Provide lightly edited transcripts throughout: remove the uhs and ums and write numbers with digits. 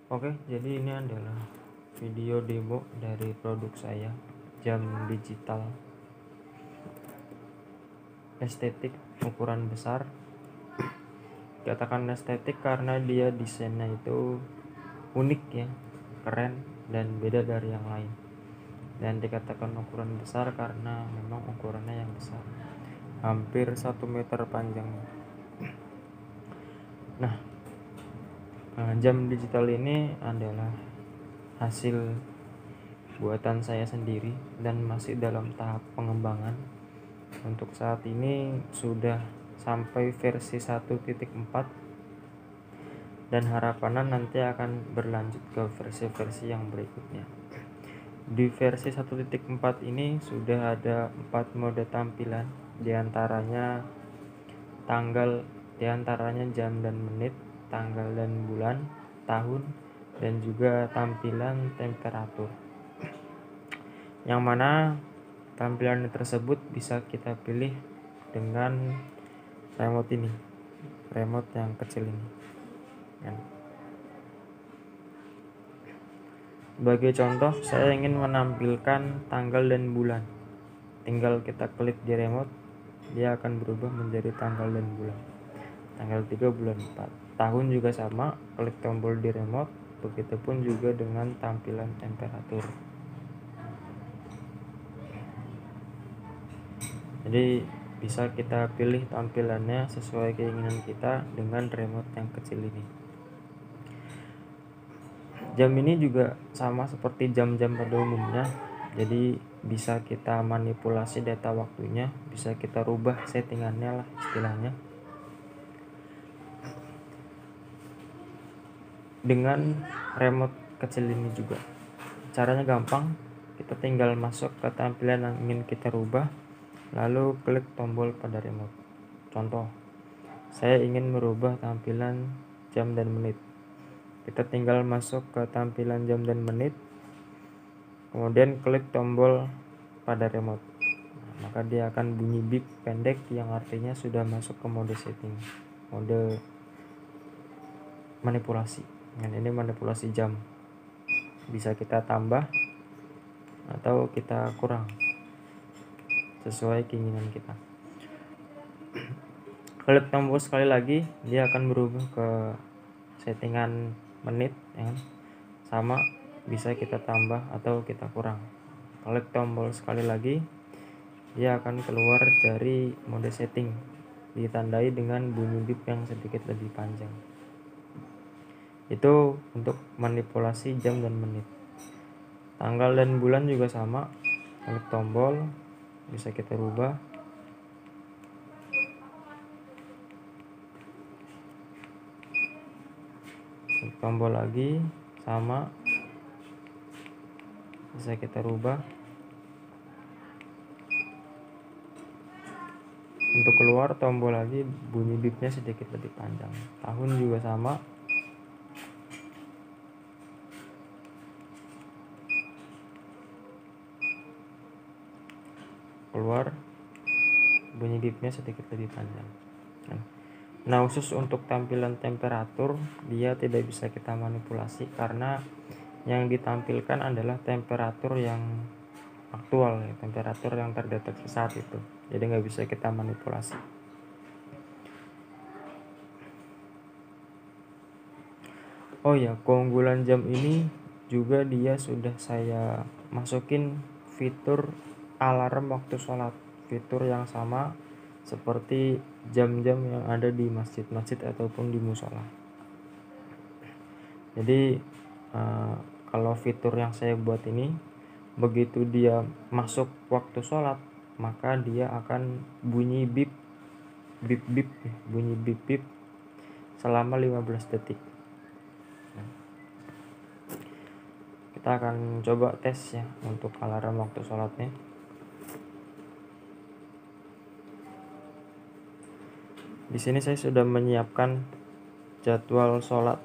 Oke, jadi ini adalah video demo dari produk saya, jam digital estetik ukuran besar. Katakan estetik karena dia desainnya itu unik ya, keren dan beda dari yang lain. Dan dikatakan ukuran besar karena memang ukurannya yang besar, hampir 1 meter panjangnya. Nah, jam digital ini adalah hasil buatan saya sendiri dan masih dalam tahap pengembangan. Untuk saat ini sudah sampai versi 1.4 dan harapannya nanti akan berlanjut ke versi-versi yang berikutnya. Di versi 1.4 ini sudah ada 4 mode tampilan, diantaranya jam dan menit, tanggal dan bulan, tahun, dan juga tampilan temperatur. Yang mana tampilan tersebut bisa kita pilih dengan remote ini, remote yang kecil ini. Sebagai contoh, saya ingin menampilkan tanggal dan bulan. Tinggal kita klik di remote, dia akan berubah menjadi tanggal dan bulan. Tanggal 3 bulan 4. Tahun juga sama, klik tombol di remote, begitupun juga dengan tampilan temperatur. Jadi bisa kita pilih tampilannya sesuai keinginan kita dengan remote yang kecil ini. Jam ini juga sama seperti jam-jam pada umumnya, jadi bisa kita manipulasi data waktunya, bisa kita rubah settingannya lah istilahnya. Dengan remote kecil ini juga caranya gampang, kita tinggal masuk ke tampilan yang ingin kita rubah, lalu klik tombol pada remote. Contoh, saya ingin merubah tampilan jam dan menit. Kita tinggal masuk ke tampilan jam dan menit, kemudian klik tombol pada remote. Maka dia akan bunyi beep pendek yang artinya sudah masuk ke mode setting, mode manipulasi. Dan ini manipulasi jam, bisa kita tambah atau kita kurang sesuai keinginan kita. Klik tombol sekali lagi, dia akan berubah ke settingan menit ya. Sama, bisa kita tambah atau kita kurang. Klik tombol sekali lagi, dia akan keluar dari mode setting, ditandai dengan bunyi beep yang sedikit lebih panjang. Itu untuk manipulasi jam dan menit. Tanggal dan bulan juga sama, klik tombol, bisa kita rubah. Klik tombol lagi, sama, bisa kita rubah. Untuk keluar tombol lagi, bunyi beepnya sedikit lebih panjang. Tahun juga sama, keluar bunyi beepnya sedikit lebih panjang. Nah, khusus untuk tampilan temperatur, dia tidak bisa kita manipulasi karena yang ditampilkan adalah temperatur yang aktual ya, temperatur yang terdeteksi saat itu, jadi nggak bisa kita manipulasi. Oh ya, keunggulan jam ini juga dia sudah saya masukin fitur alarm waktu sholat, fitur yang sama seperti jam-jam yang ada di masjid-masjid ataupun di musola. Jadi kalau fitur yang saya buat ini, begitu dia masuk waktu sholat, maka dia akan bunyi beep bunyi beep selama 15 detik. Kita akan coba tes ya untuk alarm waktu sholatnya. Di sini saya sudah menyiapkan jadwal sholat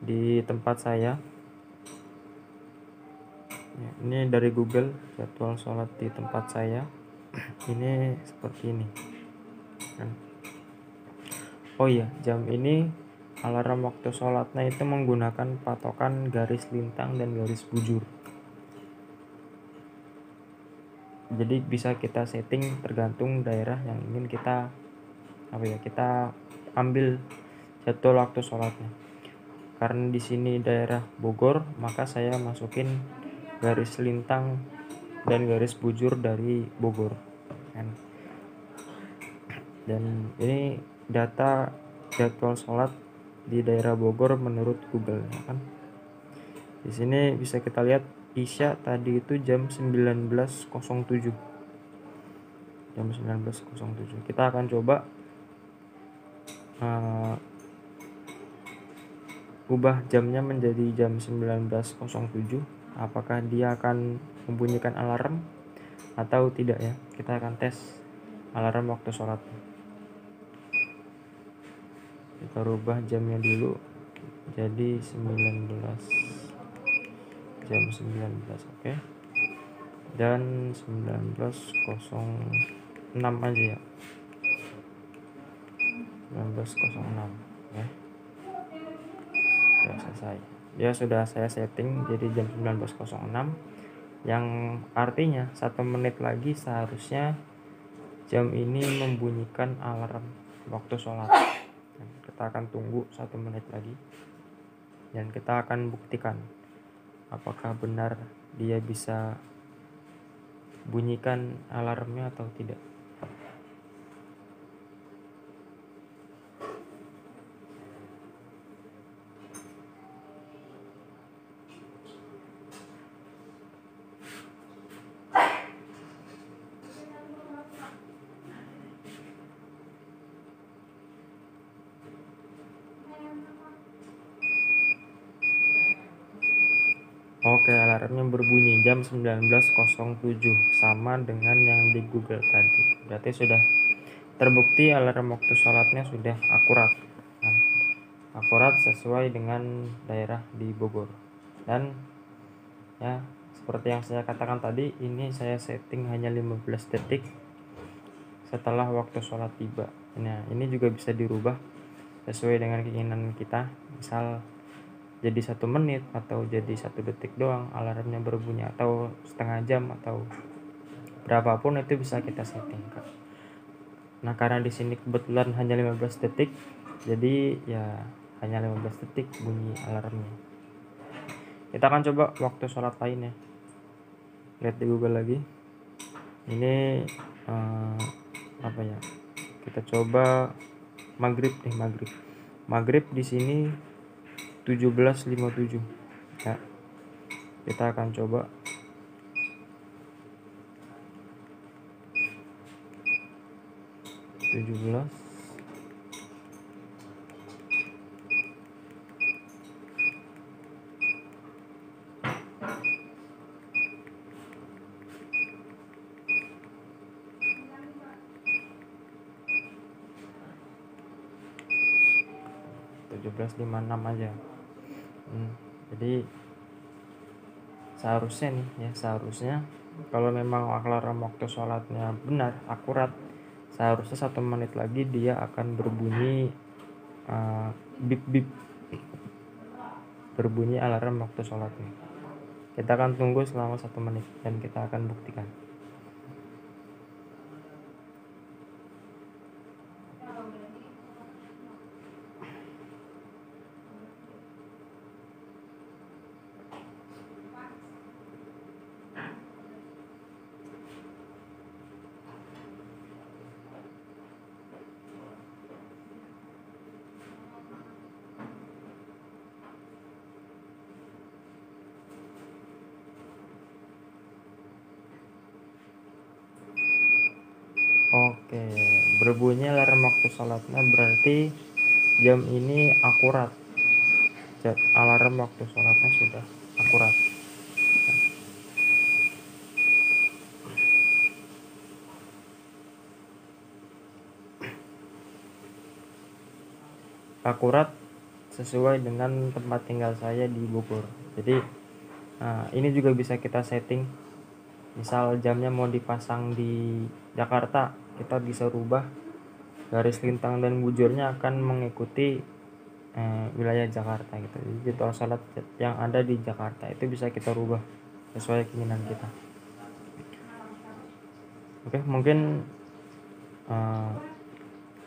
di tempat saya. Ya, ini dari Google, jadwal sholat di tempat saya. Ini seperti ini. Oh iya, jam ini alarm waktu sholatnya itu menggunakan patokan garis lintang dan garis bujur. Jadi bisa kita setting tergantung daerah yang ingin kita kita ambil jadwal waktu sholatnya. Karena di sini daerah Bogor, maka saya masukin garis lintang dan garis bujur dari Bogor kan. Dan ini data jadwal sholat di daerah Bogor menurut Google kan. Di sini bisa kita lihat Isya tadi itu jam 19.07. Jam 19.07. Kita akan coba ubah jamnya menjadi jam 19.07. Apakah dia akan membunyikan alarm atau tidak ya? Kita akan tes alarm waktu sholat. Kita rubah jamnya dulu jadi 19, jam 19, oke. Dan 19.06 aja ya, 19.06 ya. Ya selesai. Ya sudah saya setting jadi jam 19.06, yang artinya 1 menit lagi seharusnya jam ini membunyikan alarm waktu sholat. Kita akan tunggu 1 menit lagi dan kita akan buktikan apakah benar dia bisa bunyikan alarmnya atau tidak. Oke, alarmnya berbunyi jam 19.07 sama dengan yang di Google tadi. Berarti sudah terbukti alarm waktu sholatnya sudah akurat. Akurat sesuai dengan daerah di Bogor. Dan ya seperti yang saya katakan tadi, ini saya setting hanya 15 detik setelah waktu sholat tiba. Nah, ini juga bisa dirubah sesuai dengan keinginan kita. Misal jadi 1 menit atau jadi 1 detik doang alarmnya berbunyi, atau setengah jam atau berapapun itu bisa kita setting. Nah, karena di sini kebetulan hanya 15 detik, jadi ya hanya 15 detik bunyi alarmnya. Kita akan coba waktu sholat lainnya. Lihat di Google lagi. Ini apa ya? Kita coba maghrib nih, maghrib. Maghrib di sini 17.57 ya. Kita akan coba -17. -17.56 aja. Jadi seharusnya kalau memang alarm waktu sholatnya benar akurat, seharusnya 1 menit lagi dia akan berbunyi bip bip, berbunyi alarm waktu sholatnya. Kita akan tunggu selama 1 menit dan kita akan buktikan. Oke, berbunyi alarm waktu sholatnya berarti jam ini akurat. Alarm waktu sholatnya sudah akurat. Akurat sesuai dengan tempat tinggal saya di Bogor. Jadi ini juga bisa kita setting. Misal jamnya mau dipasang di Jakarta, kita bisa rubah garis lintang dan bujurnya akan mengikuti wilayah Jakarta gitu. Jadi jadwal sholat yang ada di Jakarta itu bisa kita rubah sesuai keinginan kita. Oke, mungkin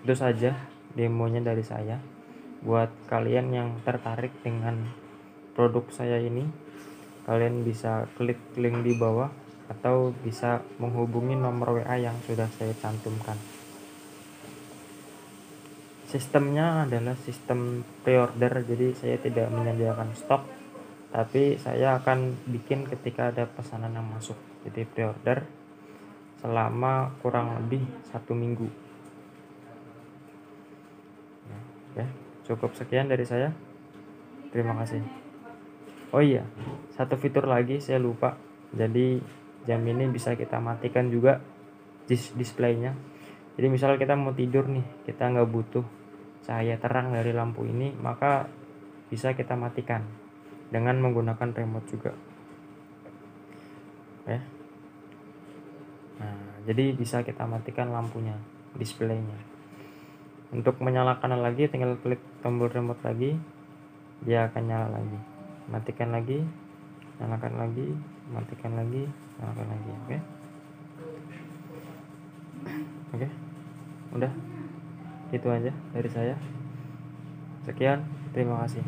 itu saja demonya dari saya. Buat kalian yang tertarik dengan produk saya ini, kalian bisa klik link di bawah atau bisa menghubungi nomor WA yang sudah saya cantumkan. Sistemnya adalah sistem pre-order, jadi saya tidak menyediakan stok, tapi saya akan bikin ketika ada pesanan yang masuk. Jadi pre-order selama kurang lebih 1 minggu. Oke, cukup sekian dari saya. Terima kasih. Oh iya, satu fitur lagi saya lupa. Jadi jam ini bisa kita matikan juga displaynya. Jadi misal kita mau tidur nih, kita nggak butuh cahaya terang dari lampu ini, maka bisa kita matikan dengan menggunakan remote juga. Oke. Nah, jadi bisa kita matikan lampunya, displaynya. Untuk menyalakan lagi tinggal klik tombol remote lagi, dia akan nyala lagi. Matikan lagi, nyalakan lagi, matikan lagi, nyalakan lagi. Oke. Udah. Itu aja dari saya. Sekian, terima kasih.